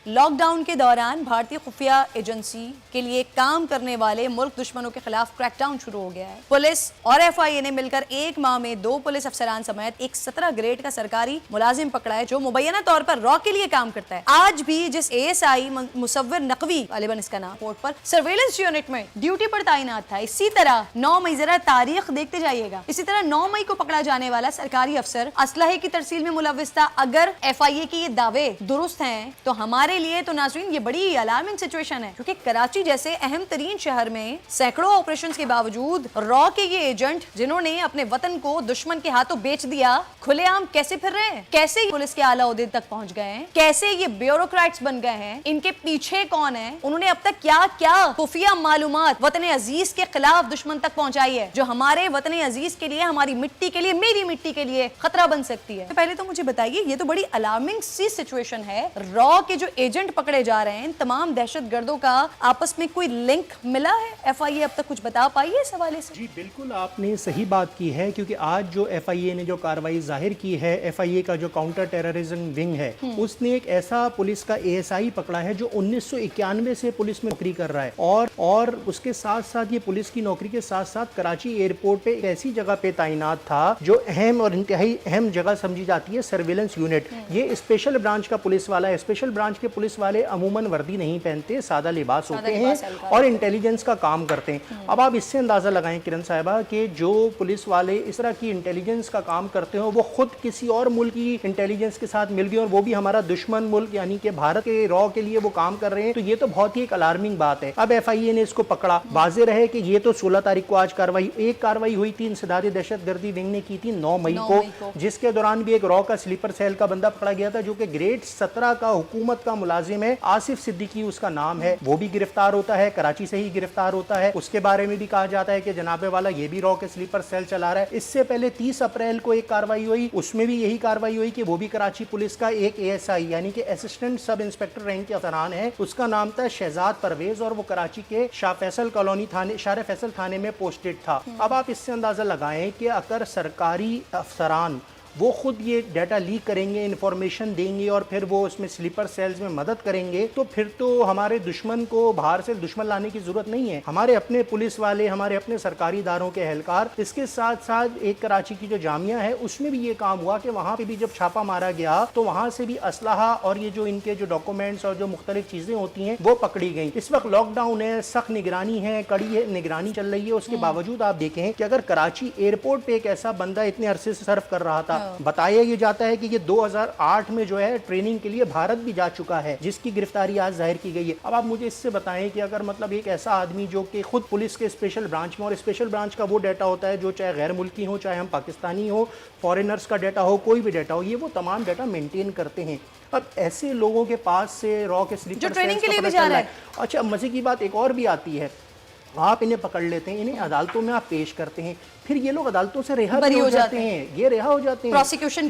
Lock down کے دوران بھارتی خفیہ ایجنسی کے لیے کام کرنے والے ملک دشمنوں کے خلاف کریک ڈاؤن شروع ہو گیا ہے۔ پولیس اور ایف آئی اے نے مل کر ایک ماہ میں 2 پولیس افسران سمیت ایک 17 گریڈ کا سرکاری ملازم پکڑا ہے جو مبینہ طور پر را کے لیے کام کرتا ہے۔ آج بھی جس اے ایس آئی مصور نقوی غالباً اس کا نام پورٹ پر سرویلنس یونٹ میں ڈیوٹی پر تعینات تھا، اسی طرح 9 مئی ذرا تاریخ دیکھتے جائیے گا، اسی طرح 9 مئی کو پکڑا جانے والا سرکاری افسر اسلحے کی ترسیل میں ملوث تھا۔ اگر ایف آئی اے کی یہ دعوے درست ہیں تو ہمارے لیے تو ناظرین یہ بڑی الارمنگ سچویشن ہے، کیونکہ کراچی جیسے اہم ترین شہر میں سینکڑوں آپریشنز کے باوجود را کے یہ ایجنٹ جنہوں نے اپنے وطن کو دشمن کے ہاتھوں بیچ دیا کھلے عام کیسے پھر رہے ہیں، کیسے پولیس کے اعلیٰ عہدے تک پہنچ گئے ہیں، کیسے یہ بیوروکریٹس بن گئے ہیں، ان کے پیچھے کون ہیں، انہوں نے اب تک کیا کیا خفیہ معلومات وطن عزیز کے خلاف دشمن تک پہنچائی ہے جو ہمارے وطن عزیز کے لیے، ہماری مٹی کے لیے، میری مٹی کے لیے خطرہ بن سکتی ہے۔ پہلے تو مجھے بتائیے یہ تو بڑی الارمنگ سی سچویشن ہے، را کے جو ایجنٹ پکڑے جا رہے ہیں ان تمام دہشت گردوں کا آپس میں کوئی لنک ملا ہے؟ ایف آئی اے اب تک کچھ بتا پائی ہے اس حوالے سے؟ جی بالکل آپ نے صحیح بات کی ہے، کیونکہ آج جو ایف آئی اے نے جو کارروائی ظاہر کی ہے، ایف آئی اے کا جو کاؤنٹر ٹیررزم ونگ ہے اس نے ایک ایسا پولیس کا اے ایس آئی پکڑا ہے جو 1991 سے پولیس میں نوکری کر رہا ہے، اور اس کے ساتھ ساتھ یہ پولیس کی نوکری کے ساتھ ساتھ کراچی ایئرپورٹ پہ ایک ایسی جگہ پہ تعینات تھا جو اہم اور انتہائی اہم جگہ سمجھی جاتی ہے، سرویلنس یونٹ۔ یہ اسپیشل برانچ کا پولیس والا ہے۔ اسپیشل برانچ کے پولیس والے عموماً وردی نہیں پہنتے، سادہ لباس ہوتے ہیں اور انٹیلیجنس کا کام کرتے ہیں۔ اب آپ اس سے اندازہ لگائیں کرن صاحبہ کہ جو پولیس والے اس طرح کی انٹیلیجنس کا کام کرتے ہیں وہ خود کسی اور ملک کی انٹیلیجنس کے ساتھ مل گئے اور وہ بھی ہمارا دشمن ملک یعنی کہ بھارت کے را کے لیے وہ کام کر رہے ہیں، تو یہ تو بہت ہی ایک الارمنگ بات ہے۔ اب ایف آئی اے نے اس کو پکڑا، واضح رہے کہ یہ تو 16 تاریخ کو آج ایک کاروائی ہوئی تھی، انسداد دہشت گردی ونگ نے کی تھی 9 مئی کو، جس کے دوران بھی ایک را کا سلیپر سیل کا بندہ پکڑا گیا تھا جو کہ گریڈ 17 کا حکومت کا ملازم ہے، آصف صدیقی اس کا نام ہے، وہ بھی گرفتار ہوتا ہے، کراچی سے ہی گرفتار ہوتا ہے۔ اس کے بارے میں بھی کہا جاتا ہے کہ جناب والا یہ بھی را کے سلیپر سیل چلا رہا ہے۔ اس سے پہلے 30 اپریل کو ایک کاروائی ہوئی، اس میں بھی یہی کاروائی ہوئی کہ وہ بھی کراچی پولیس کا ایک اے ایس آئی یعنی کہ اسسٹنٹ سب انسپیکٹر رینک کے افسران ہے، اس کا نام تھا شہزاد پرویز اور وہ کراچی کے شاہ فیصل کالونی تھانے، شاہ فیصل تھانے میں پوسٹڈ تھا۔ اب آپ اس سے اندازہ لگائیں کہ اگر سرکاری افسران وہ خود یہ ڈیٹا لیک کریں گے، انفارمیشن دیں گے اور پھر وہ اس میں سلیپر سیلز میں مدد کریں گے، تو پھر تو ہمارے دشمن کو باہر سے دشمن لانے کی ضرورت نہیں ہے۔ ہمارے اپنے پولیس والے، ہمارے اپنے سرکاری اداروں کے اہلکار، اس کے ساتھ ساتھ ایک کراچی کی جو جامعہ ہے اس میں بھی یہ کام ہوا کہ وہاں پہ بھی جب چھاپا مارا گیا تو وہاں سے بھی اسلحہ اور یہ جو ان کے جو ڈاکومنٹس اور جو مختلف چیزیں ہوتی ہیں وہ پکڑی گئیں۔ اس وقت لاک ڈاؤن ہے، سخت نگرانی ہے، کڑی نگرانی چل رہی ہے، اس کے باوجود آپ دیکھیں کہ اگر کراچی ایئرپورٹ پہ ایک ایسا بندہ اتنے عرصے سے سرو کر رہا تھا، بتایا یہ جاتا ہے کہ یہ 2008 میں جو ہے ٹریننگ کے لیے بھارت بھی جا چکا ہے، جس کی گرفتاری آج ظاہر کی گئی ہے۔ اب آپ مجھے اس سے بتائیں کہ اگر مطلب ایک ایسا آدمی جو کہ خود پولیس کے اسپیشل برانچ میں، اور اسپیشل برانچ کا وہ ڈیٹا ہوتا ہے جو چاہے غیر ملکی ہو، چاہے ہم پاکستانی ہو، فارینرز کا ڈیٹا ہو، کوئی بھی ڈیٹا ہو، یہ وہ تمام ڈیٹا مینٹین کرتے ہیں۔ اب ایسے لوگوں کے پاس سے را کے سلیپر سیلز کے لیے بھی جا رہا ہے۔ اچھا مزے کی بات ایک اور بھی آتی ہے، آپ انہیں پکڑ لیتے ہیں، انہیں عدالتوں میں آپ پیش کرتے ہیں، پھر یہ لوگ عدالتوں سے رہا بھی ہو جاتے ہیں، یہ رہا ہو جاتے ہیں۔ پروسیکیوشن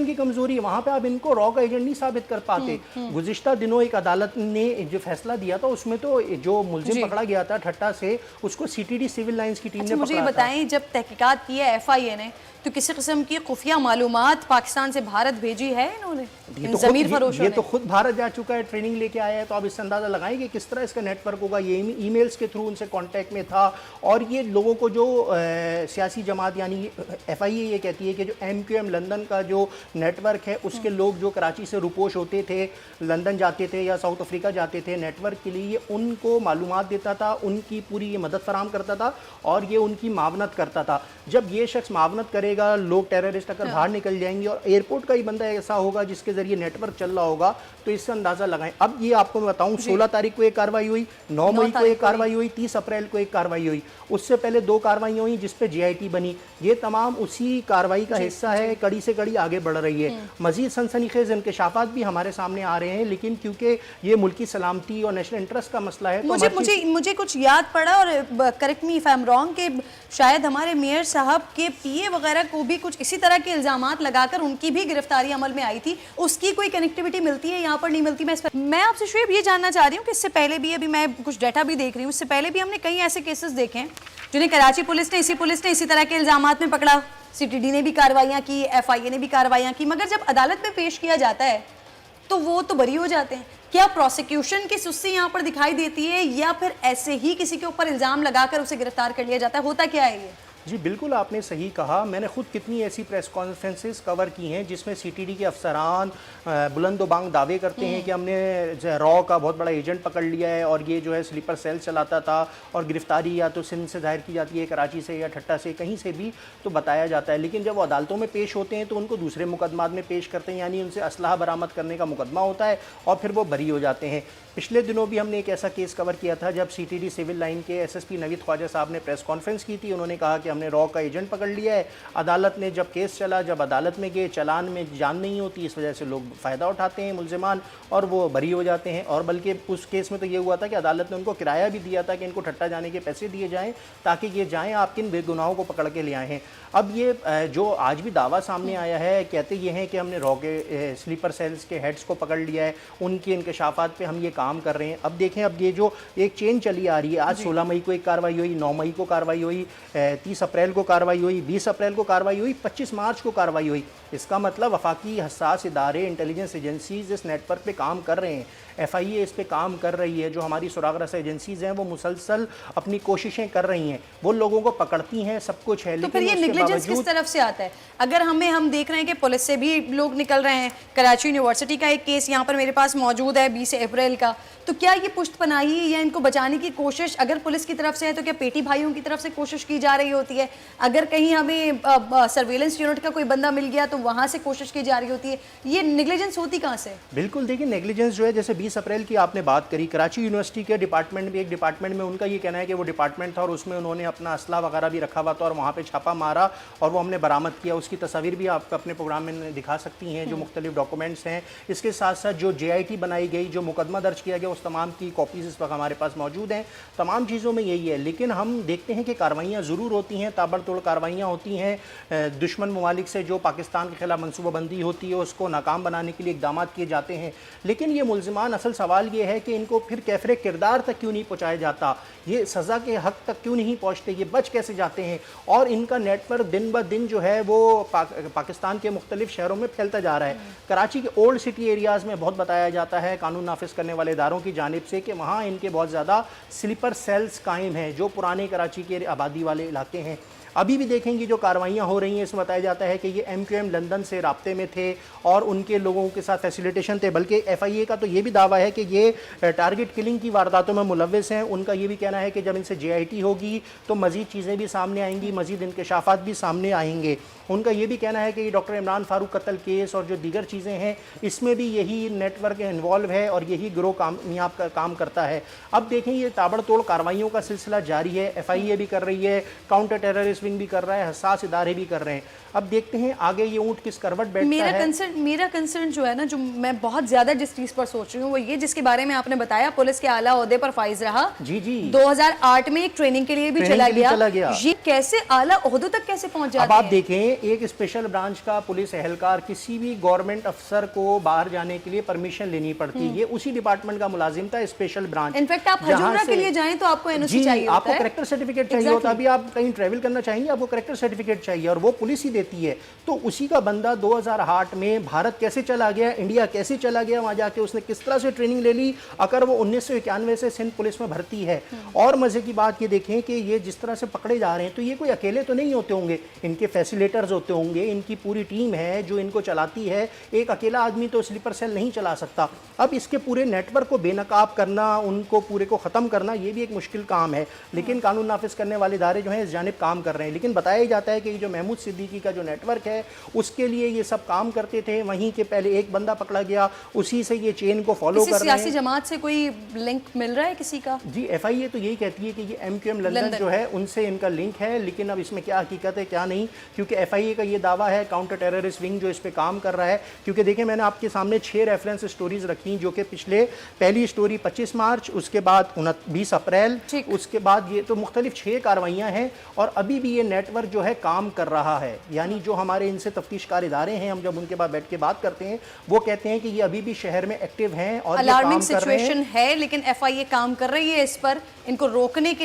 کی کمزوری وہاں پہ آپ ان کو را کا ایجنٹ نہیں ثابت کر پاتے۔ گزشتہ دنوں ایک عدالت نے جو فیصلہ دیا تھا اس میں تو جو ملزم پکڑا گیا تھا ٹھٹا سے، اس کو C T D civil lines کی ٹیم نے پکڑا تھا۔ مجھے بتائیں جب تحقیقات کی ہے ایف آئی اے نے تو کسی قسم کی خفیہ معلومات پاکستان سے بھارت بھیجی ہے انہوں نے؟ یہ تو خود بھارت جا چکا ہے، ٹریننگ لے کے آیا ہے، تو آپ اس سے اندازہ لگائیں کہ کس طرح اس کا نیٹ ورک ہوگا۔ یہ ای میلز کے تھرو ان سے کانٹیکٹ میں تھا، اور یہ لوگوں کو جو سیاسی جماعت یعنی ایف آئی اے یہ کہتی ہے کہ جو ایم کیو ایم لندن کا جو نیٹ ورک ہے اس کے لوگ جو کراچی سے روپوش ہوتے تھے، لندن جاتے تھے یا ساؤتھ افریقہ جاتے تھے نیٹ ورک کے لیے، یہ ان کو معلومات دیتا تھا، ان کی پوری یہ مدد فراہم کرتا تھا اور یہ ان کی معاونت کرتا تھا۔ جب یہ شخص معاونت کرے گا، لوگ ٹیررسٹ اگر باہر نکل جائیں گے اور ایئرپورٹ کا ہی بندہ ایسا ہوگا جس کے ذریعے نیٹ ورک چل رہا ہوگا، تو اس سے اندازہ لگائیں۔ اب یہ آپ کو میں بتاؤں 16 تاریخ کو ایک کاروائی ہوئی، 9 مئی کو ایک کاروائی ہوئی، 30 اپریل کو ایک کاروائی ہوئی، اس سے پہلے 2 کاروائیاں ہوئیں جس پہ جے آئی ٹی بنی۔ یہ تمام اسی کاروائی کا حصہ ہے، کڑی سے کڑی آگے بڑھ رہی ہے۔ مزید سنسنی خیز انکشافات بھی ہمارے سامنے آ رہے ہیں، لیکن کیونکہ یہ ملکی سلامتی اور نیشنل انٹرسٹ کا مسئلہ ہے تو مجھے کچھ یاد پڑا، اور correct me if I am wrong, کہ شاید ہمارے میئر صاحب کے پی اے وغیرہ کو بھی کچھ اسی طرح کے الزامات لگا کر ان کی بھی گرفتاری عمل میں آئی تھی، اس کی کوئی کنیکٹیوٹی ملتی ہے یہاں پر نہیں ملتی؟ میں آپ سے شعیب یہ جاننا چاہ رہی ہوں کہ اس سے پہلے بھی، ابھی میں کچھ ڈیٹا بھی دیکھ رہی ہوں، اس سے پہلے بھی ہم نے کئی ایسے کیسز دیکھے ہیں جنہیں کراچی پولیس نے اسی طرح کے الزامات میں پکڑا، سی ٹی ڈی نے بھی کاروائیاں کی، ایف آئی اے نے بھی کاروائیاں کی، مگر جب عدالت میں پیش کیا جاتا ہے تو وہ تو بری ہو جاتے ہیں. کیا پروسیکیوشن کی سستی یہاں پر دکھائی دیتی ہے یا پھر ایسے ہی کسی کے اوپر الزام لگا کر اسے گرفتار کر لیا جاتا ہے؟ ہوتا کیا ہے یہ؟ جی بالکل آپ نے صحیح کہا. میں نے خود کتنی ایسی پریس کانفرنسز کور کی ہیں جس میں سی ٹی ڈی کے افسران بلند و بانگ دعوے کرتے ہیں کہ ہم نے را کا بہت بڑا ایجنٹ پکڑ لیا ہے اور یہ جو ہے سلیپر سیل چلاتا تھا, اور گرفتاری یا تو سندھ سے ظاہر کی جاتی ہے, کراچی سے یا ٹھٹہ سے, کہیں سے بھی تو بتایا جاتا ہے. لیکن جب وہ عدالتوں میں پیش ہوتے ہیں تو ان کو دوسرے مقدمات میں پیش کرتے ہیں, یعنی ان سے اسلحہ برآمد کرنے کا مقدمہ ہوتا ہے اور پھر وہ بری ہو جاتے ہیں. پچھلے دنوں بھی ہم نے ایک ایسا کیس کور کیا تھا جب C T D civil line کے S S P Naveed Khawaja صاحب نے پریس کانفرنس کی تھی. انہوں نے کہا کہ ہم نے را کا ایجنٹ پکڑ لیا ہے. عدالت نے جب کیس چلا, جب عدالت میں گئے, چلان میں جان نہیں ہوتی, اس وجہ سے لوگ فائدہ اٹھاتے ہیں ملزمان اور وہ بری ہو جاتے ہیں. اور بلکہ اس کیس میں تو یہ ہوا تھا کہ عدالت نے ان کو کرایہ بھی دیا تھا کہ ان کو ٹھٹہ جانے کے پیسے دیے جائیں تاکہ یہ جائیں آپ کن بے گناہوں کو پکڑ کے لے آئے ہیں. اب یہ جو آج بھی دعویٰ سامنے آیا ہے, کہتے یہ ہیں کہ ہم نے را کے سلیپر سیلز کے ہیڈز کو پکڑ لیا ہے, ان کے انکشافات پہ ہم یہ کام کر رہے ہیں. اب دیکھیں, اب یہ جو ایک چین چلی آ رہی ہے, آج 16 مئی کو ایک کارروائی ہوئی, 9 مئی کو کارروائی ہوئی, 30 اپریل کو کارروائی ہوئی, 20 اپریل کو کارروائی ہوئی, 25 مارچ کو کارروائی ہوئی. اس کا مطلب وفاقی حساس ادارے, انٹیلیجنس ایجنسیز اس نیٹ ورک پہ کام کر رہے ہیں. ایف آئی اے اس پہ کام کر رہی ہے. جو ہماری سراغ رساں ایجنسیز ہیں وہ مسلسل اپنی کوششیں کر رہی ہیں, وہ لوگوں کو پکڑتی ہیں, سب کچھ ہے. تو پھر یہ نیگلیجنس کس طرف سے آتا ہے؟ اگر ہم دیکھ رہے ہیں کہ پولیس سے بھی لوگ نکل رہے ہیں. کراچی یونیورسٹی کا ایک کیس یہاں پر میرے پاس موجود ہے 20 اپریل کا. تو کیا یہ پشت پناہی یا ان کو بچانے کی کوشش اگر پولیس کی طرف سے ہے تو کیا پیٹی بھائیوں کی طرف سے کوشش کی جا رہی ہوتی ہے؟ اگر کہیں ہمیں سرویلنس یونٹ کا کوئی بندہ مل گیا تو وہاں سے کوشش کی جا رہی ہوتی ہے. یہ نیگلیجنس ہوتی کہاں سے؟ بالکل دیکھیں, نیگلیجنس جو ہے جیسے 20 اپریل کی آپ نے بات کری, کراچی یونیورسٹی کے ڈپارٹمنٹ میں, ایک ڈپارٹمنٹ میں ان کا یہ کہنا ہے کہ وہ ڈپارٹمنٹ تھا اور اس میں انہوں نے اپنا اسلحہ وغیرہ بھی رکھا ہوا تھا اور وہاں پہ چھاپا مارا اور وہ ہم نے برآمد کیا. اس کی تصاویر بھی آپ اپنے پروگرام میں دکھا سکتی ہیں, جو مختلف ڈاکومنٹس ہیں. اس کے ساتھ ساتھ جو جے آئی ٹی بنائی گئی, جو مقدمہ درج کیا گیا, اس تمام کی کاپیز اس وقت ہمارے پاس موجود ہیں. تمام چیزوں میں یہی ہے. لیکن ہم دیکھتے ہیں کہ کارروائیاں ضرور ہوتی ہیں, تابڑ توڑ کارروائیاں ہوتی ہیں. دشمن ممالک سے جو پاکستان کے خلاف منصوبہ بندی ہوتی ہے اس کو ناکام بنانے کے لیے اقدامات کیے جاتے ہیں. لیکن یہ ملزمان, اصل سوال یہ ہے کہ ان کو پھر کیفر کردار تک کیوں نہیں پہنچایا جاتا, یہ سزا کے حق تک کیوں نہیں پہنچتے, یہ بچ کیسے جاتے ہیں. اور ان کا نیٹ ورک دن بہ دن جو ہے وہ پاکستان کے مختلف شہروں میں پھیلتا جا رہا ہے. کراچی کے اولڈ سٹی ایریاز میں بہت بتایا جاتا ہے قانون نافذ کرنے والے اداروں کی جانب سے کہ وہاں ان کے بہت زیادہ سلیپر سیلز قائم ہیں, جو پرانے کراچی کے آبادی والے علاقے ہیں. ابھی بھی دیکھیں گی جو کارروائیاں ہو رہی ہیں, اس میں بتایا جاتا ہے کہ یہ ایم کیو ایم لندن سے رابطے میں تھے اور ان کے لوگوں کے ساتھ فیسیلیٹیشن تھے. بلکہ ایف آئی اے کا تو یہ بھی دعویٰ ہے کہ یہ ٹارگٹ کلنگ کی وارداتوں میں ملوث ہیں. ان کا یہ بھی کہنا ہے کہ جب ان سے جے آئی ٹی ہوگی تو مزید چیزیں بھی سامنے آئیں گی, مزید انکشافات بھی سامنے آئیں گے. ان کا یہ بھی کہنا ہے کہ یہ ڈاکٹر عمران فاروق قتل کیس اور جو دیگر چیزیں ہیں اس میں بھی یہی نیٹ ورک انوالو ہے اور یہی گروہ کامیاب کام کرتا ہے. اب دیکھیں یہ تابڑ توڑ کارروائیوں کا سلسلہ جاری ہے. ایف آئی اے بھی کر رہی ہے, کاؤنٹر ٹیررسٹ ونگ بھی کر رہا ہے, حساس ادارے بھی کر رہے ہیں. اب دیکھتے ہیں آگے یہ اونٹ کس کروٹ بیٹھتا ہے. میرا کنسرن جو ہے نا, جو میں بہت زیادہ جس چیز پر سوچ رہی ہوں وہ یہ, جس کے بارے میں آپ نے بتایا پولیس کے اعلیٰ عہدے پر فائز رہا, 2008 میں ایک ٹریننگ کے لیے بھی چلا گیا. یہ کیسے اعلیٰ عہدوں تک کیسے پہنچ جاتے ہیں؟ اب آپ دیکھیں, ایک اسپیشل برانچ کا پولیس اہلکار کسی بھی گورنمنٹ افسر کو باہر جانے کے لیے پرمیشن لینی پڑتی. یہ اسی ڈپارٹمنٹ کا ملازم تھا, اسپیشل برانچ. انفیکٹ آپ ہجومرہ کے لیے جائیں تو آپ کو این او سی چاہیے ہوتا ہے, آپ کو کریکٹر سرٹیفکیٹ چاہیے ہوتا ہے. ابھی آپ کہیں ٹریول کرنا چاہیں گے آپ کو کریکٹر سرٹیفکیٹ چاہیے اور وہ پولیس ہی دیتی ہے. تو اسی کا بندہ 2008 میں بھارت کیسے چلا گیا, انڈیا کیسے چلا گیا, وہاں جا کے اس نے کس طرح سے ٹریننگ لے لی, اگر وہ 1991 سے سندھ پولیس میں بھرتی ہے. اور مزے کی بات یہ دیکھیں کہ یہ جس طرح سے پکڑے جا رہے ہیں تو یہ کوئی اکیلے تو نہیں ہوتے ہوں گے, ان کے فیسیلیٹرز ہوتے ہوں گے, ان کی پوری ٹیم ہے جو ان کو چلاتی ہے. ایک اکیلا آدمی تو سلیپر سیل نہیں چلا سکتا. اب اس کے پورے نیٹ ورک کو بے نقاب کرنا, ان کو پورے کو ختم کرنا, یہ بھی ایک مشکل کام ہے. لیکن قانون نافذ کرنے والے ادارے جو ہیں اس جانب کام کر رہے ہیں. لیکن بتایا جاتا ہے کہ یہ جو محمود صدیقی کا جو نیٹ ورک ہے اس کے لیے یہ سب کام کرتے تھے. وہیں کے پہلے ایک بندہ پکڑا گیا, اسی سے یہ چین کو فالو کر رہے ہیں. سیاسی جماعت سے کوئی لنک مل رہا ہے کسی کا؟ جی ایف آئی اے تو یہی کہتی ہے کہ یہ ایم کیو ایم لندن جو ہے ان سے ان کا لنک ہے. لیکن اب اس میں کیا حقیقت ہے کیا نہیں, کیونکہ ایف آئی اے کا یہ دعویٰ ہے, کاؤنٹر ٹیررسٹ ونگ جو اس پہ کام کر رہا ہے. کیونکہ دیکھیں میں نے آپ کے سامنے 6 ریفرنس سٹوریز رکھی جو کہ پچھلے, پہلی سٹوری 25 مارچ, اس کے بعد 20 اپریل, اس کے بعد یہ تو مختلف 6 کارروائیاں ہیں. اور ابھی بھی یہ نیٹ ورک جو ہے کام کر رہا ہے. یعنی جو ہمارے ان سے تفتیش کار ادارے ہیں, ہم جب ان کے بعد بیٹھ کے بات کرتے ہیں وہ کہتے ہیں کہ یہ ابھی بھی شہر میں ایکٹیو ہیں اور یہ کام کر رہے ہیں. الارمنگ سچویشن ہے لیکن ایف آئی اے کام کر رہی ہے اس پر, ان کو روکنے کے